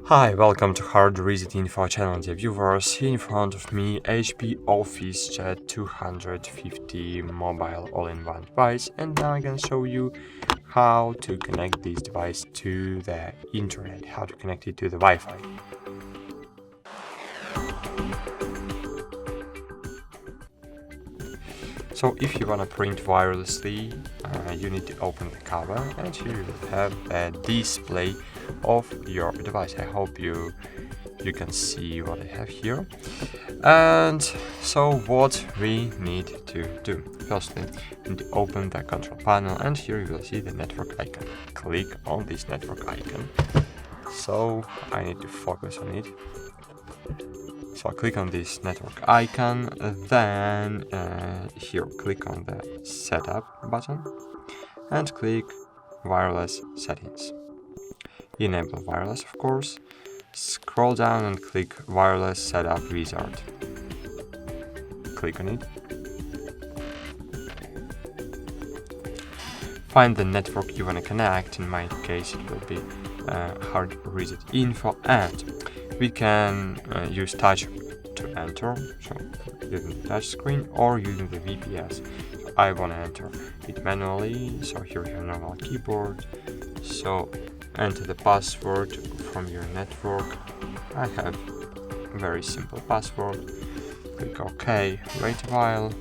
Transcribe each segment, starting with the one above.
Hi, welcome to HardReset.Info channel, dear viewers. Here in front of me, HP OfficeJet 250 mobile all-in-one device, and now I'm gonna show you how to connect this device to the internet, how to connect it to the Wi-Fi. So if you wanna print wirelessly, you need to open the cover, and here you will have a display of your device. I hope you can see what I have here. And so what we need to do, firstly, we need to open the control panel, and here you will see the network icon. Click on this network icon. So I need to focus on it. So I click on this network icon, then here click on the setup button and click wireless settings. Enable wireless, of course. Scroll down and click wireless setup wizard. Click on it. Find the network you want to connect. In my case it will be HardReset.Info, and we can use touch to enter, so using the touch screen or using the VPS. So I want to enter it manually, so here you have normal keyboard. So enter the password from your network. I have a very simple password. Click OK, wait a while.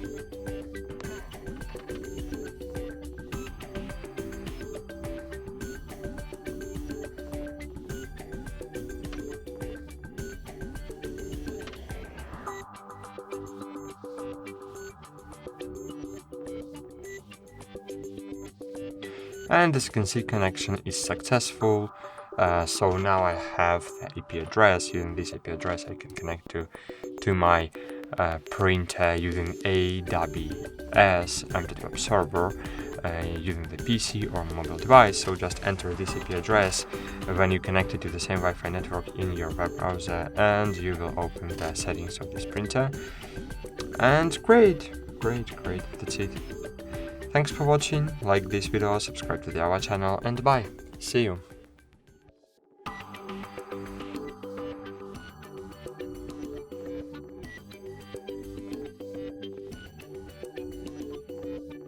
And as you can see, connection is successful. So now I have the IP address. Using this IP address I can connect to my printer using AWS Empty Web Server using the PC or mobile device. So just enter this IP address when you connect it to the same Wi-Fi network in your web browser, and you will open the settings of this printer. And great, that's it. Thanks for watching, like this video, subscribe to our channel, and bye. See you.